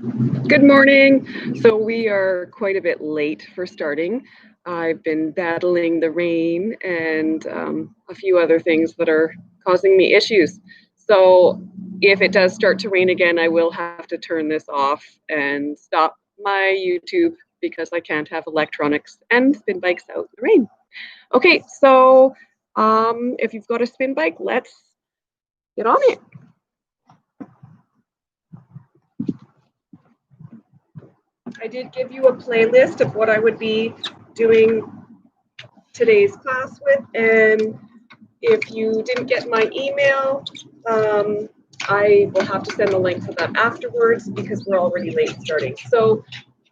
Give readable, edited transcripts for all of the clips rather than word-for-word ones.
Good morning. So we are quite a bit late for starting. I've been battling the rain and a few other things that are causing me issues. So if it does start to rain again, I will have to turn this off and stop my YouTube because I can't have electronics and spin bikes out in the rain. Okay, so if you've got a spin bike, let's get on it. I did give you a playlist of what I would be doing today's class with, and if you didn't get my email, I will have to send the link for that afterwards because we're already late starting. So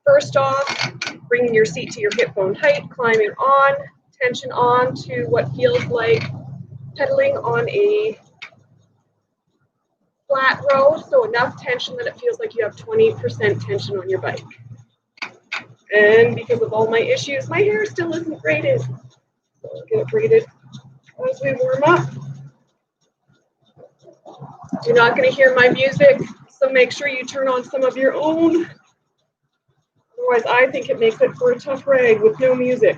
first off, bringing your seat to your hip bone height, climbing on, tension on to what feels like pedaling on a flat road, so enough tension that it feels like you have 20% tension on your bike. And because of all my issues, my hair still isn't braided. So I'll get it braided as we warm up. You're not going to hear my music, so make sure you turn on some of your own. Otherwise, I think it makes it for a tough ride with no music.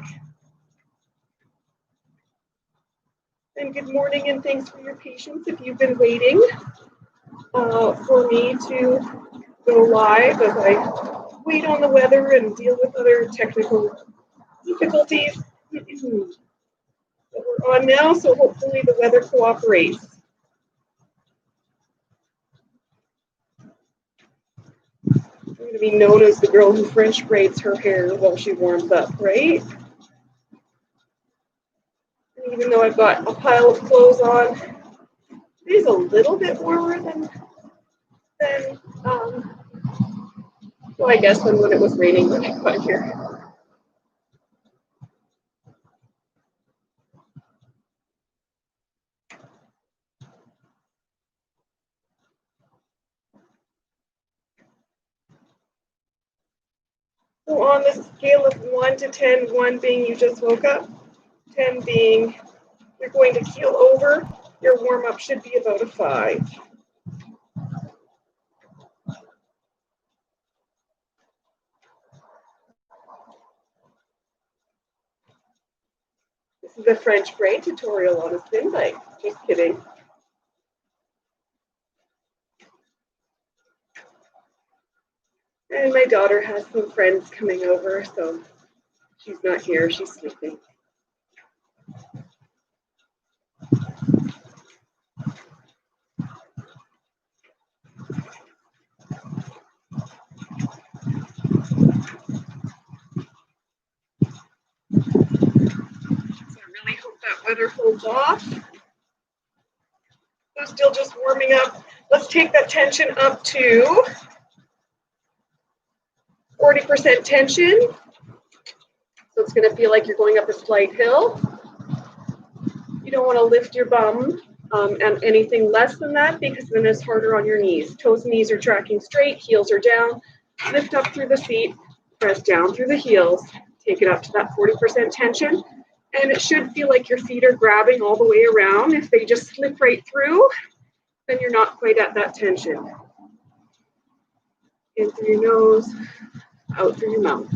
And good morning, and thanks for your patience if you've been waiting for me to go live as I wait on the weather and deal with other technical difficulties. But we're on now, so hopefully the weather cooperates. I'm going to be known as the girl who French braids her hair while she warms up, right? And even though I've got a pile of clothes on, it is a little bit warmer than well, I guess when it was raining when I got here. So on the scale of 1 to 10, 1 being you just woke up, 10 being you're going to keel over, your warm-up should be about a 5. This is a French braid tutorial on a spin bike. Just kidding. And my daughter has some friends coming over, so she's not here, she's sleeping. So I really hope that weather holds off. So still just warming up. Let's take that tension up to 40% tension. So it's going to feel like you're going up a slight hill. You don't want to lift your bum and anything less than that because then it's harder on your knees. Toes and knees are tracking straight, heels are down. Lift up through the feet, press down through the heels, take it up to that 40% tension. And it should feel like your feet are grabbing all the way around. If they just slip right through, then you're not quite at that tension. In through your nose, out through your mouth.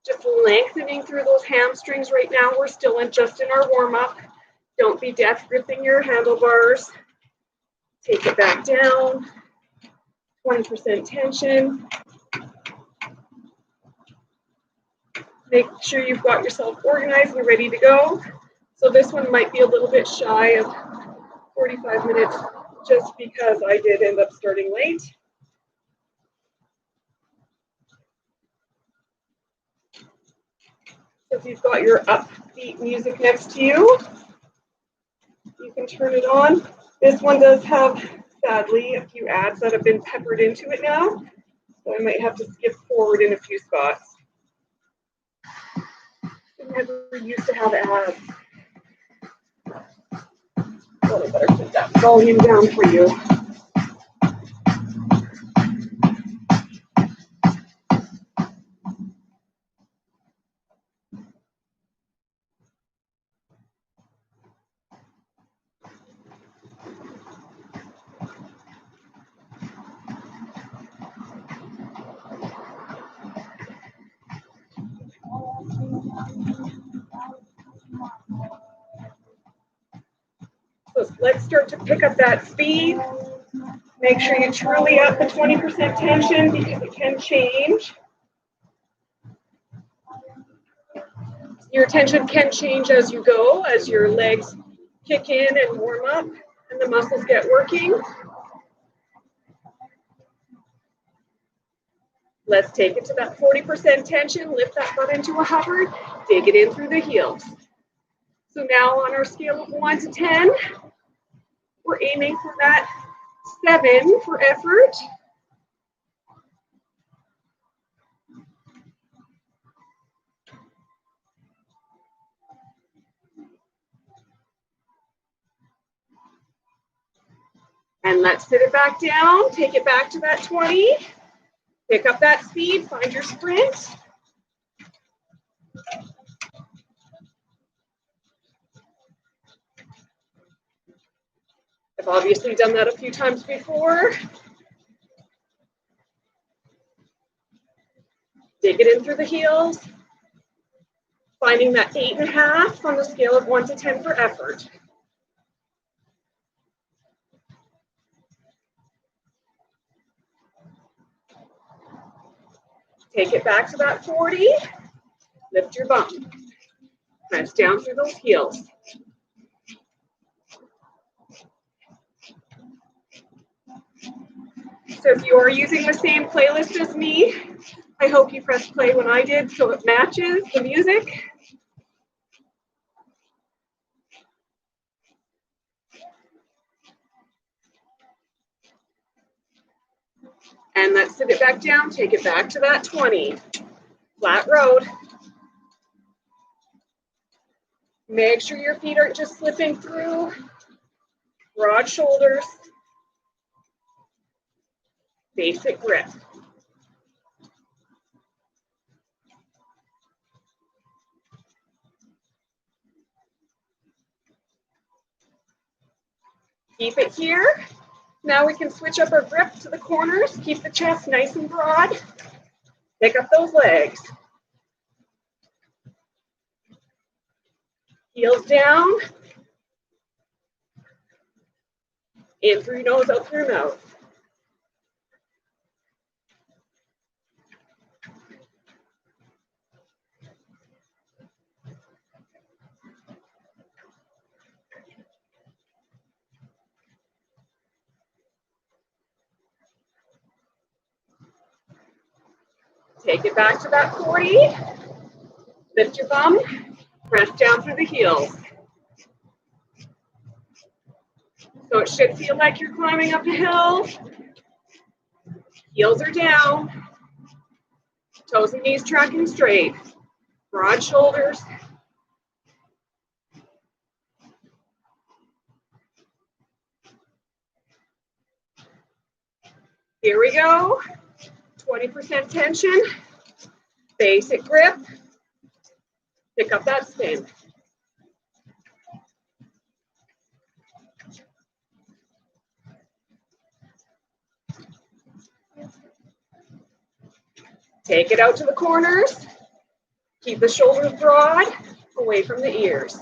Just lengthening through those hamstrings right now. We're still just in our warm-up. Don't be death gripping your handlebars. Take it back down. 20% tension. Make sure you've got yourself organized and ready to go. So this one might be a little bit shy of 45 minutes just because I did end up starting late. So if you've got your upbeat music next to you, you can turn it on. This one does have, sadly, a few ads that have been peppered into it now. So I might have to skip forward in a few spots. I never used to have ads. So I better put that volume down for you. Let's start to pick up that speed. Make sure you truly up the 20% tension because it can change. Your tension can change as you go, as your legs kick in and warm up and the muscles get working. Let's take it to that 40% tension, lift that butt into a hover, dig it in through the heels. So now on our scale of 1 to 10, we're aiming for that 7 for effort. And let's sit it back down, take it back to that 20. Pick up that speed, find your sprint. I've obviously done that a few times before. Dig it in through the heels. Finding that 8.5 on the scale of 1 to 10 for effort. Take it back to that 40. Lift your bum. Press down through those heels. So if you are using the same playlist as me, I hope you pressed play when I did so it matches the music. And let's sit it back down, take it back to that 20. Flat road. Make sure your feet aren't just slipping through. Broad shoulders. Basic grip. Keep it here. Now we can switch up our grip to the corners. Keep the chest nice and broad. Pick up those legs. Heels down. In through nose, out through mouth. Take it back to that 40. Lift your bum. Press down through the heels. So it should feel like you're climbing up a hill. Heels are down. Toes and knees tracking straight. Broad shoulders. Here we go. 20% tension. Basic grip. Pick up that spin. Take it out to the corners. Keep the shoulders broad, away from the ears.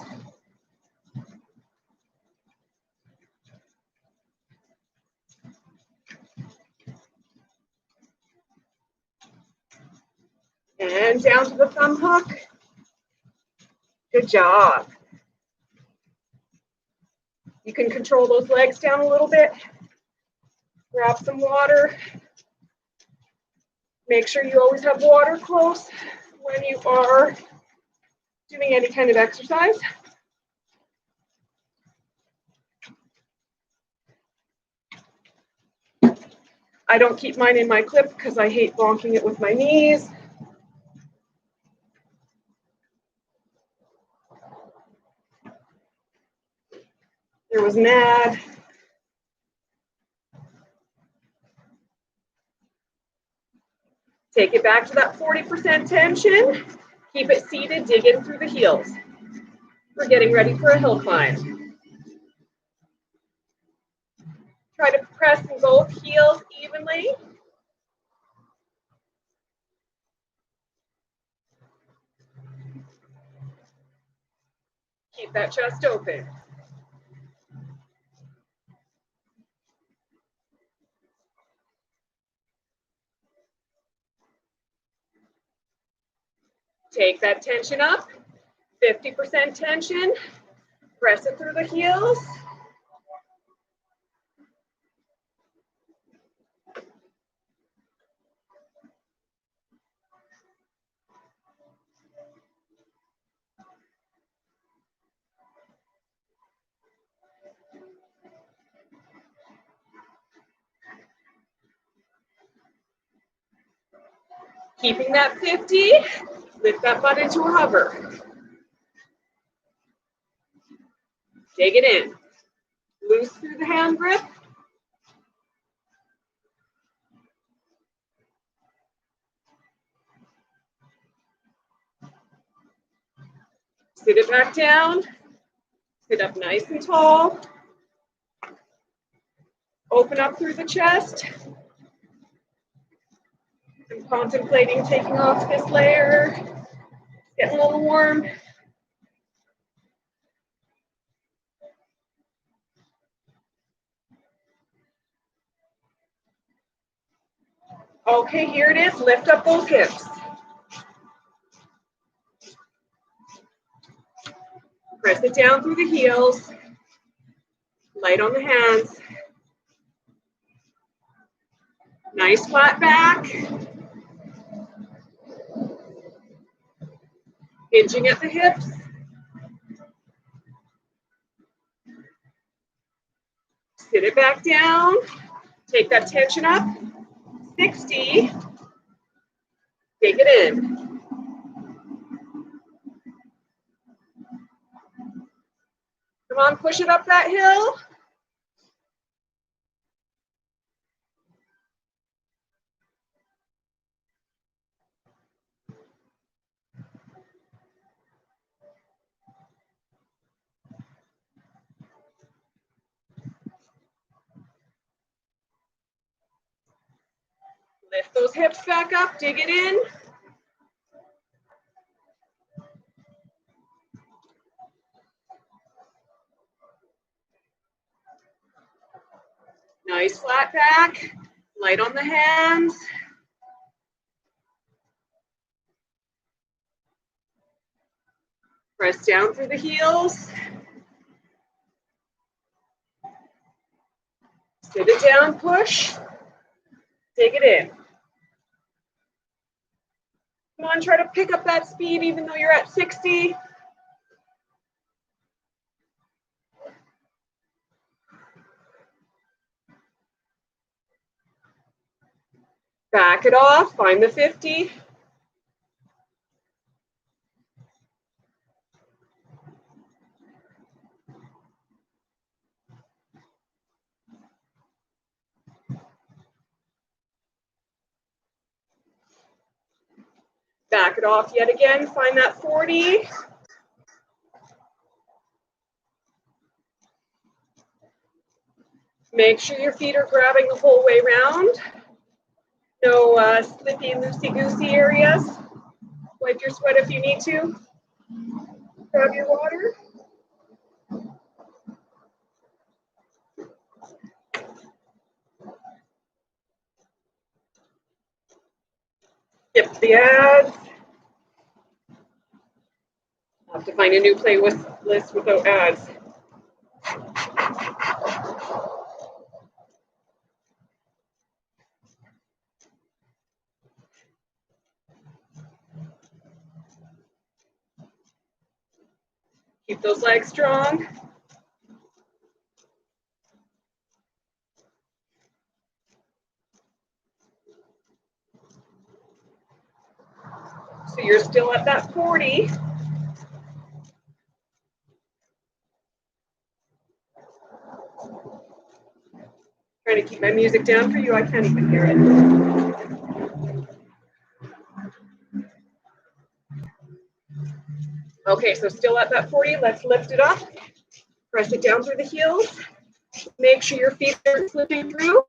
And down to the thumb hook. Good job. You can control those legs down a little bit. Grab some water. Make sure you always have water close when you are doing any kind of exercise. I don't keep mine in my clip because I hate bonking it with my knees. There was an ad. Take it back to that 40% tension. Keep it seated, dig in through the heels. We're getting ready for a hill climb. Try to press both heels evenly. Keep that chest open. Take that tension up, 50% tension, press it through the heels. Keeping that 50, lift that butt into a hover. Dig it in. Loose through the hand grip. Sit it back down. Sit up nice and tall. Open up through the chest. I'm contemplating taking off this layer. Getting a little warm. Okay, here it is. Lift up those hips. Press it down through the heels. Light on the hands. Nice flat back. Hinging at the hips. Sit it back down. Take that tension up. 60. Dig it in. Come on, push it up that hill. Lift those hips back up, dig it in. Nice flat back, light on the hands. Press down through the heels. Sit it down, push. Dig it in. Come on, try to pick up that speed even though you're at 60. Back it off, find the 50. Back it off yet again, find that 40. Make sure your feet are grabbing the whole way around. No slippy, loosey-goosey areas. Wipe your sweat if you need to. Grab your water. Skip the ads. I'll have to find a new playlist without ads. Keep those legs strong. So you're still at that 40. Trying to keep my music down for you. I can't even hear it. Okay, so still at that 40. Let's lift it up. Press it down through the heels. Make sure your feet are slipping through.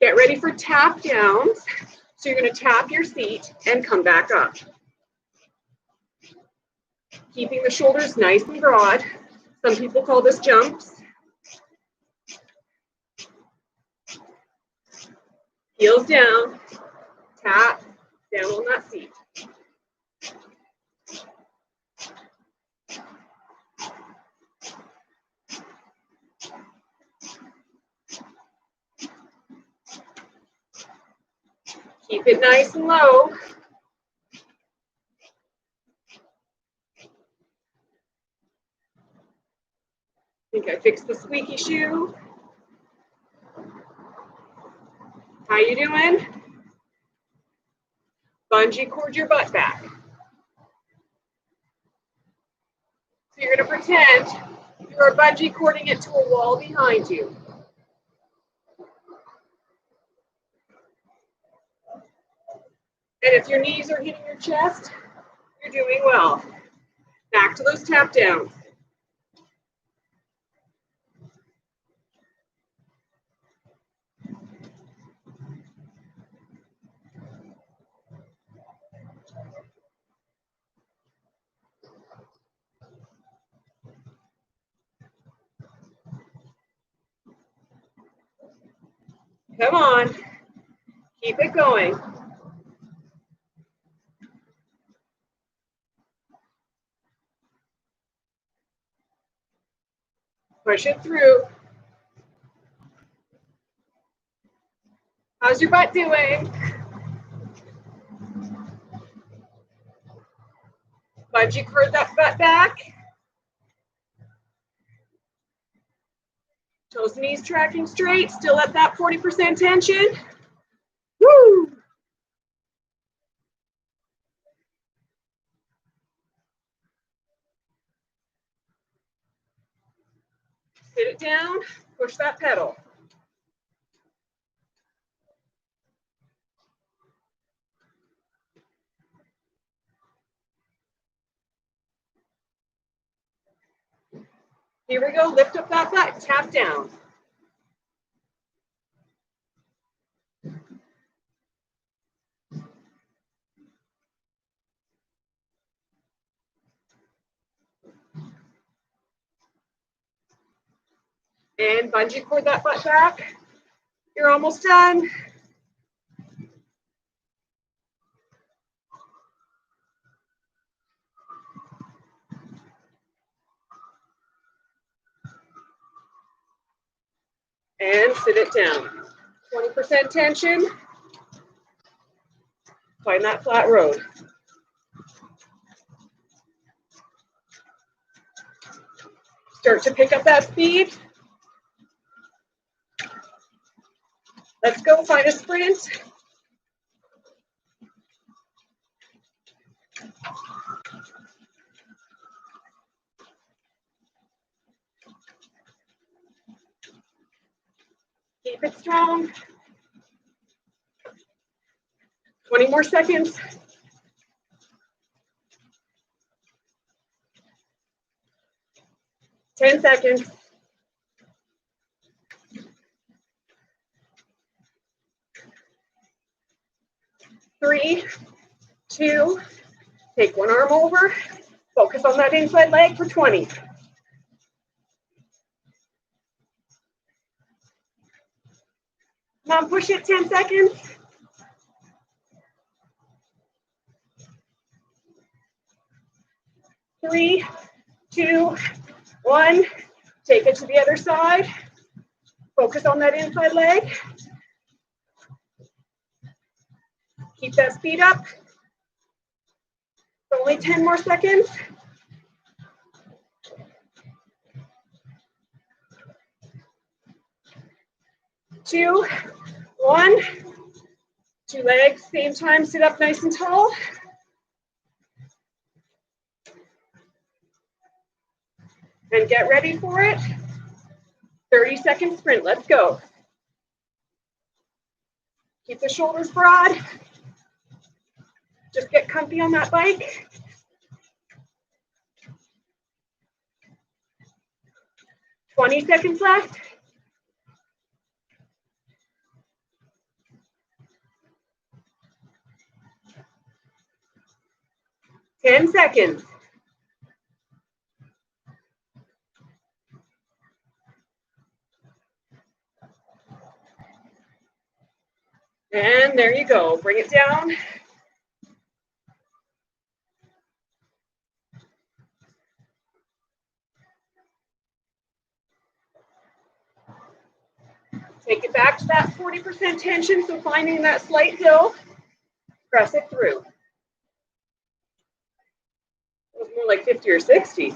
Get ready for tap downs. So you're going to tap your seat and come back up. Keeping the shoulders nice and broad. Some people call this jumps. Heels down, tap down on that seat. Keep it nice and low. I think I fixed the squeaky shoe. How you doing? Bungee cord your butt back. So you're going to pretend you are bungee cording it to a wall behind you. And if your knees are hitting your chest, you're doing well. Back to those tap downs. Come on. Keep it going. Push it through. How's your butt doing? Bungee cord that butt back. Toes and knees tracking straight, still at that 40% tension. Woo! Sit it down, push that pedal. Here we go, lift up that butt, tap down. And bungee cord that butt back. You're almost done. And sit it down. 20% tension. Find that flat road. Start to pick up that speed. Let's go, find a sprint. Keep it strong. 20 more seconds. Ten seconds. 3, 2, take one arm over, focus on that inside leg for 20. Come on, push it, 10 seconds. 3, 2, 1, take it to the other side. Focus on that inside leg. Keep that speed up. Only 10 more seconds. 2, 1. 2 legs, same time, sit up nice and tall. And get ready for it. 30-second sprint, let's go. Keep the shoulders broad. Just get comfy on that bike. 20 seconds left. 10 seconds. And there you go. Bring it down. Take it back to that 40% tension, so finding that slight hill, press it through. It was more like 50 or 60.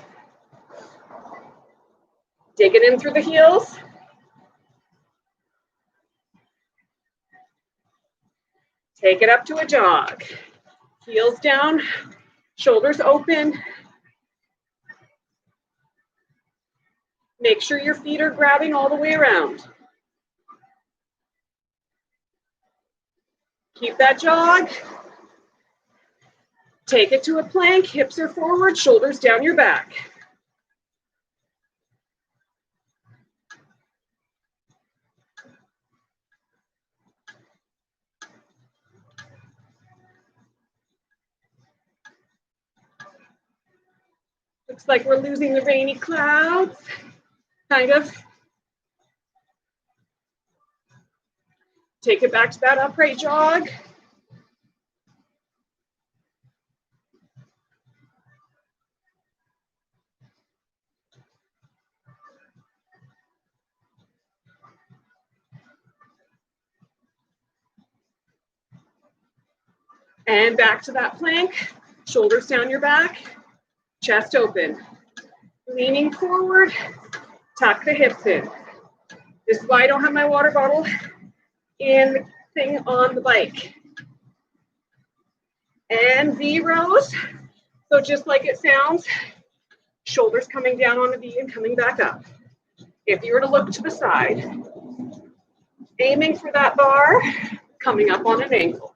Dig it in through the heels. Take it up to a jog. Heels down, shoulders open. Make sure your feet are grabbing all the way around. Keep that jog. Take it to a plank, hips are forward, shoulders down your back. Looks like we're losing the rainy clouds, kind of. Take it back to that upright jog. And back to that plank, shoulders down your back, chest open. Leaning forward, tuck the hips in. This is why I don't have my water bottle in the thing on the bike. And V rows, so just like it sounds, shoulders coming down on a V and coming back up. If you were to look to the side, aiming for that bar, coming up on an angle.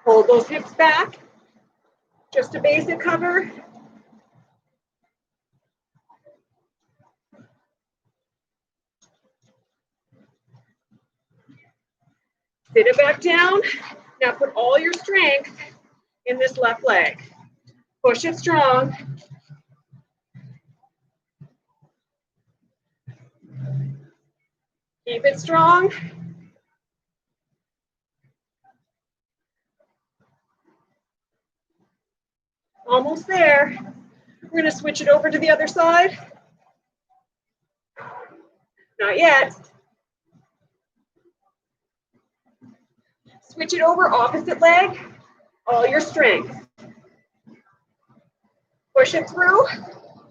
Hold those hips back, just a basic cover. Sit it back down. Now put all your strength in this left leg. Push it strong. Keep it strong. Almost there. We're going to switch it over to the other side. Not yet. Switch it over, opposite leg, all your strength. Push it through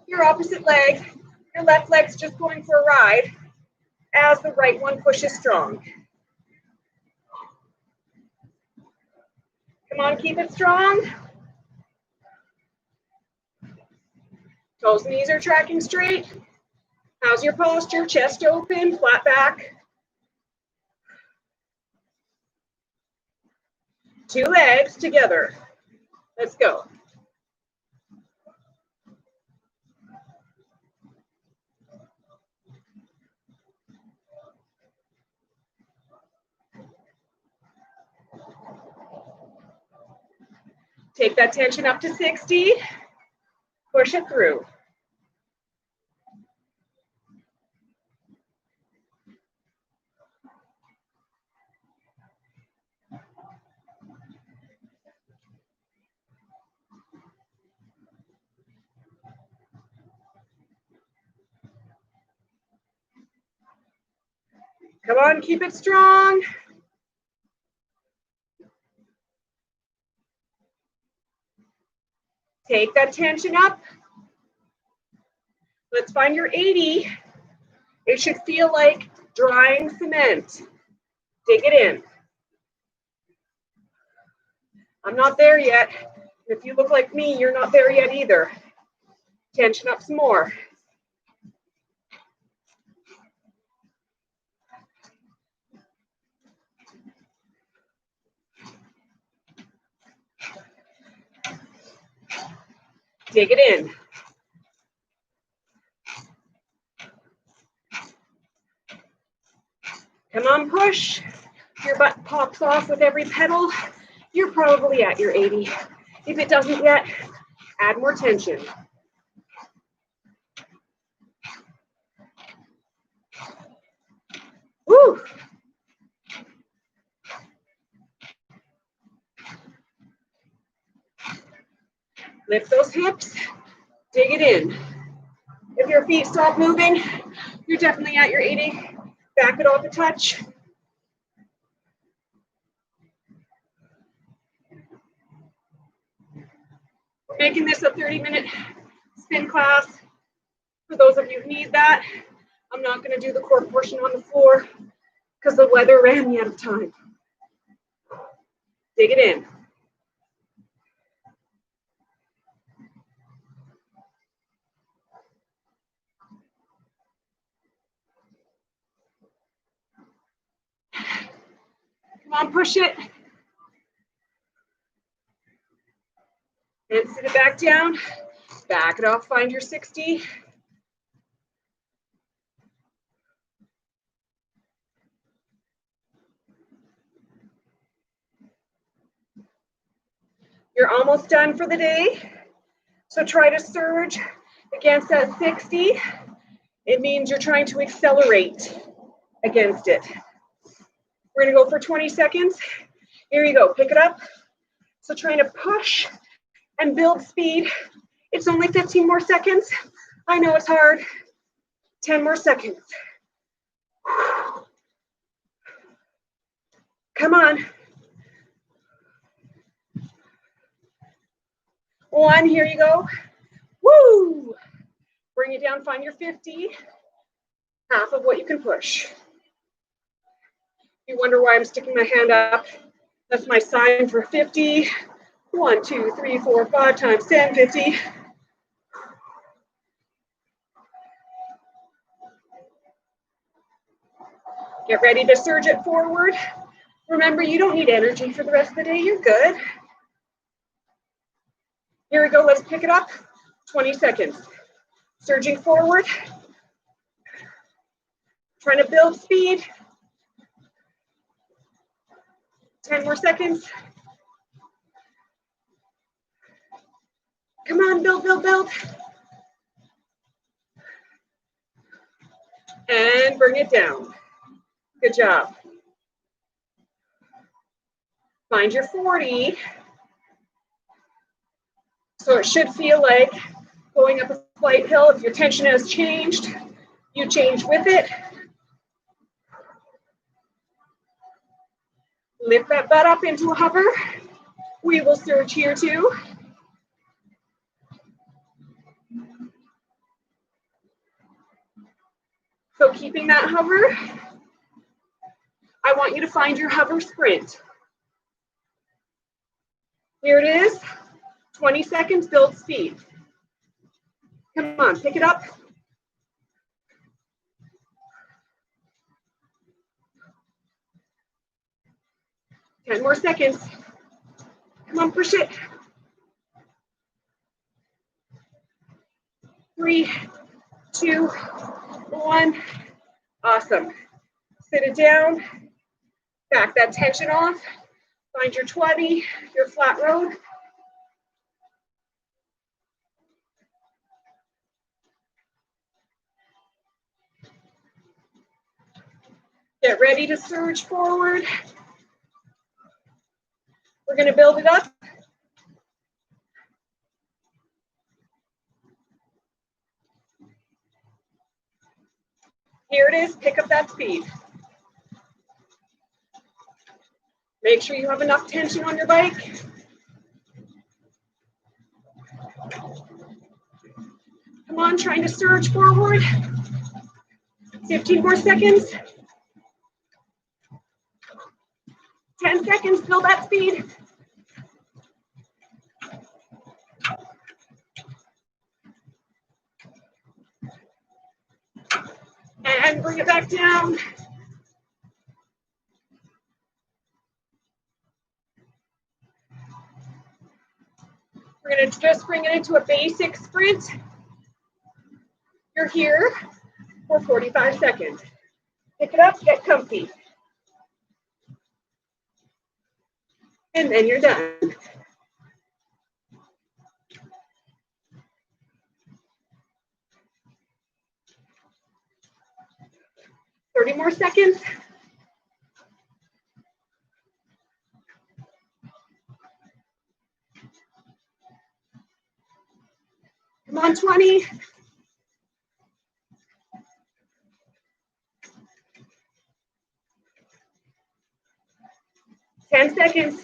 your opposite leg. Your left leg's just going for a ride as the right one pushes strong. Come on, keep it strong. Toes and knees are tracking straight. How's your posture? Chest open, flat back. Two legs together. Let's go. Take that tension up to 60. Push it through. Come on, keep it strong. Take that tension up. Let's find your 80. It should feel like drying cement. Dig it in. I'm not there yet. If you look like me, you're not there yet either. Tension up some more. Dig it in. Come on, push. Your butt pops off with every pedal. You're probably at your 80. If it doesn't yet, add more tension. Woo! Lift those hips, dig it in. If your feet stop moving, you're definitely at your 80. Back it off a touch. We're making this a 30-minute spin class. For those of you who need that, I'm not going to do the core portion on the floor because the weather ran me out of time. Dig it in. Come on, push it. And sit it back down. Back it off, find your 60. You're almost done for the day. So try to surge against that 60. It means you're trying to accelerate against it. We're gonna go for 20 seconds. Here you go, pick it up. So trying to push and build speed. It's only 15 more seconds. I know it's hard. 10 more seconds. Come on. 1, here you go. Woo! Bring it down, find your 50. Half of what you can push. You wonder why I'm sticking my hand up. That's my sign for 50. 1, 2, 3, 4, 5 times 10, 50. Get ready to surge it forward. Remember, you don't need energy for the rest of the day. You're good. Here we go. Let's pick it up. 20 seconds. Surging forward. Trying to build speed. 10 more seconds. Come on, build, build, build. And bring it down. Good job. Find your 40. So it should feel like going up a slight hill. If your tension has changed, you change with it. Lift that butt up into a hover. We will surge here too. So keeping that hover, I want you to find your hover sprint. Here it is, 20 seconds, build speed. Come on, pick it up. Ten more seconds. Come on, push it. 3, 2, 1. Awesome. Sit it down. Back that tension off. Find your 20, your flat road. Get ready to surge forward. We're going to build it up. Here it is, pick up that speed. Make sure you have enough tension on your bike. Come on, trying to surge forward. 15 more seconds. 10 seconds, build that speed. And bring it back down. We're going to just bring it into a basic sprint. You're here for 45 seconds. Pick it up, get comfy. And then you're done. Thirty more seconds. Come on, 20. Ten seconds.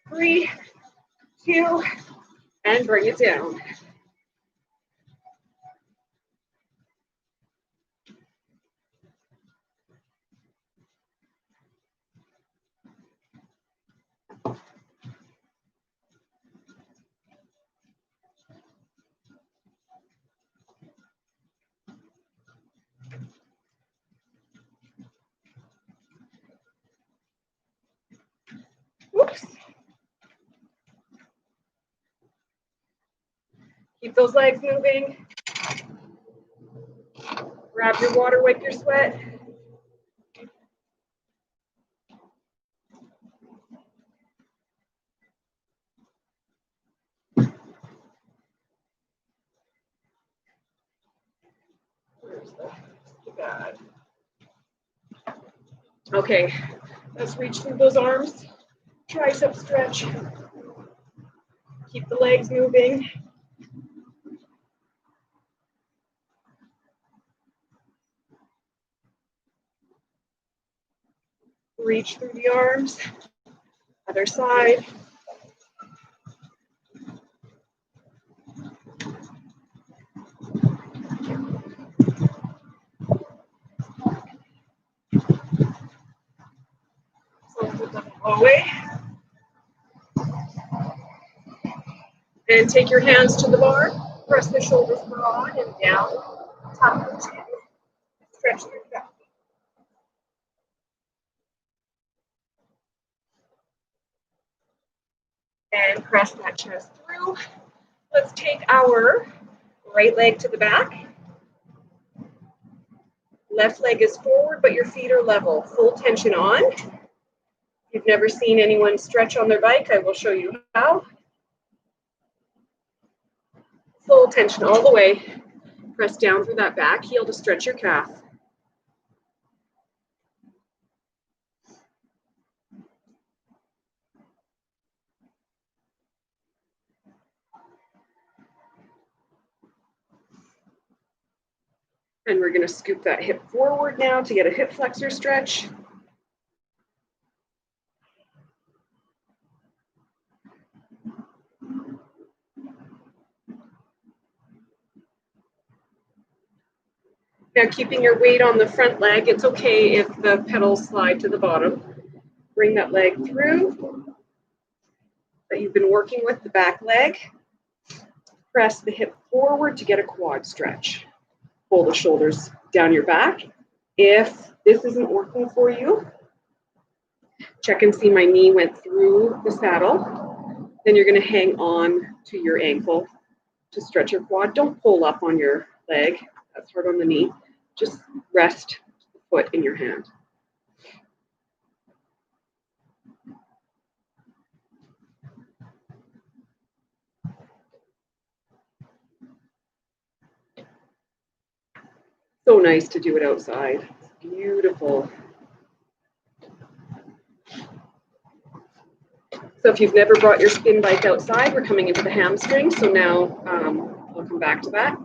3, 2, and bring it down. Oops. Keep those legs moving. Grab your water, wipe your sweat. Okay, let's reach through those arms. Tricep stretch. Keep the legs moving. Reach through the arms. Other side. Away. And take your hands to the bar. Press the shoulders broad and down. Top the chin. Stretch your back. And press that chest through. Let's take our right leg to the back. Left leg is forward, but your feet are level. Full tension on. If you've never seen anyone stretch on their bike, I will show you how. Full tension all the way. Press down through that back heel to stretch your calf. And we're going to scoop that hip forward now to get a hip flexor stretch. Now, keeping your weight on the front leg, it's okay if the pedals slide to the bottom. Bring that leg through that you've been working with, the back leg. Press the hip forward to get a quad stretch. Pull the shoulders down your back. If this isn't working for you, check and see my knee went through the saddle. Then you're going to hang on to your ankle to stretch your quad. Don't pull up on your leg. That's hard on the knee. Just rest the foot in your hand. So nice to do it outside. It's beautiful. So if you've never brought your spin bike outside, we're coming into the hamstring. So now I'll come back to that.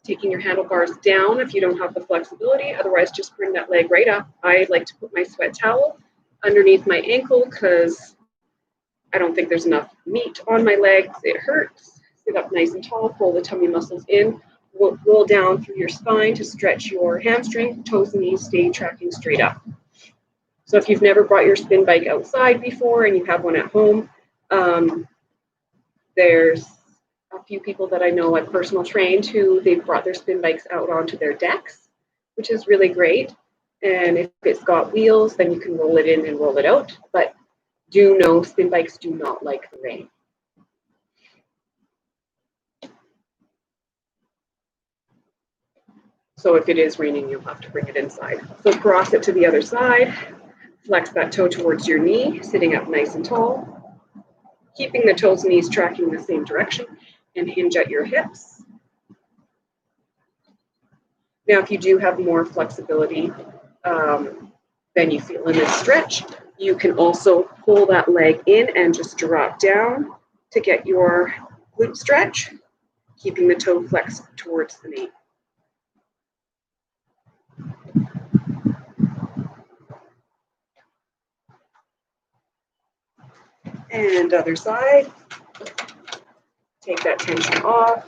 Taking your handlebars down if you don't have the flexibility. Otherwise, just bring that leg right up. I like to put my sweat towel underneath my ankle because I don't think there's enough meat on my legs. It hurts. Sit up nice and tall. Pull the tummy muscles in. Roll down through your spine to stretch your hamstring. Toes and knees stay tracking straight up. So if you've never brought your spin bike outside before and you have one at home, there's a few people that I know I've personal trained who they've brought their spin bikes out onto their decks, which is really great. And if it's got wheels, then you can roll it in and roll it out. But do know spin bikes do not like the rain. So if it is raining, you'll have to bring it inside. So cross it to the other side. Flex that toe towards your knee, sitting up nice and tall. Keeping the toes and knees tracking the same direction, and hinge at your hips. Now, if you do have more flexibility than you feel in this stretch, you can also pull that leg in and just drop down to get your glute stretch, keeping the toe flexed towards the knee. And other side. Take that tension off.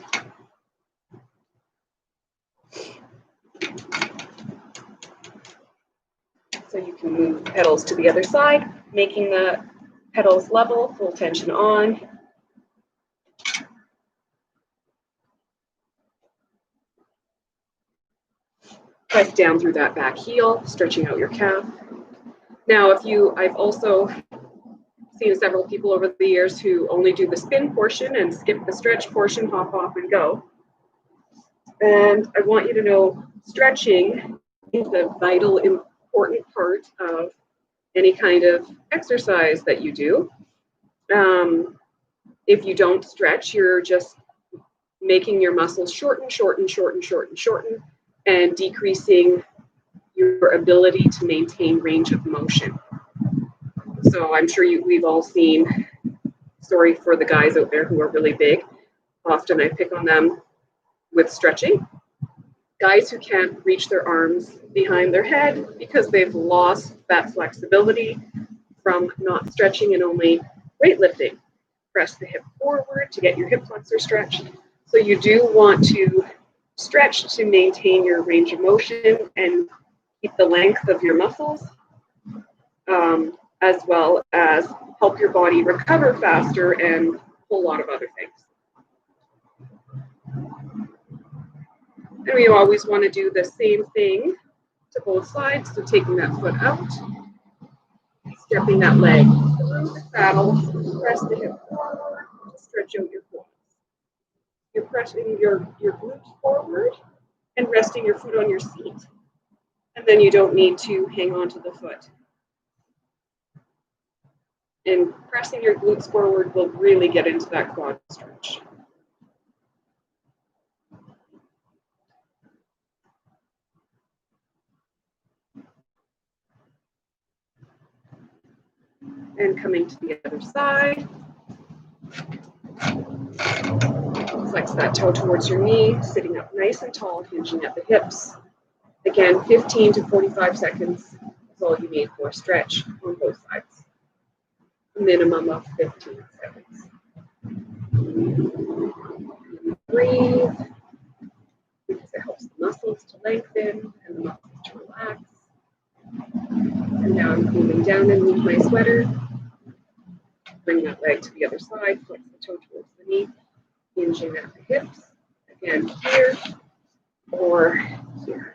So you can move pedals to the other side, making the pedals level, full tension on. Press down through that back heel, stretching out your calf. Now, I've also seen several people over the years who only do the spin portion and skip the stretch portion, hop off and go. And I want you to know stretching is a vital, important part of any kind of exercise that you do. If you don't stretch, you're just making your muscles shorten, and decreasing your ability to maintain range of motion. So I'm sure we've all seen, sorry for the guys out there who are really big, often I pick on them with stretching. Guys who can't reach their arms behind their head because they've lost that flexibility from not stretching and only weightlifting. Press the hip forward to get your hip flexor stretched. So you do want to stretch to maintain your range of motion and keep the length of your muscles, as well as help your body recover faster and a whole lot of other things. And we always want to do the same thing to both sides. So taking that foot out, stepping that leg through the saddle, press the hip forward, stretch out your quads. You're pressing your glutes forward and resting your foot on your seat. And then you don't need to hang on to the foot. And pressing your glutes forward will really get into that quad stretch. And coming to the other side. Flex that toe towards your knee, sitting up nice and tall, hinging at the hips. Again, 15 to 45 seconds is all you need for a stretch on both sides. A minimum of 15 seconds. Breathe, because it helps the muscles to lengthen and the muscles to relax. And now I'm cooling down underneath my sweater. Bring that leg to the other side, flex the toe towards the knee, hinging at the hips. Again, here or here.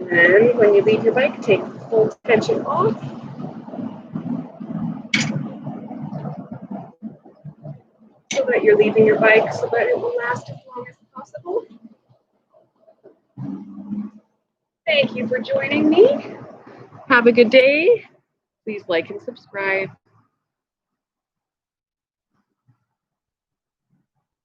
And when you leave your bike, take full tension off. So that you're leaving your bike so that it will last as long as possible. Thank you for joining me. Have a good day. Please like and subscribe.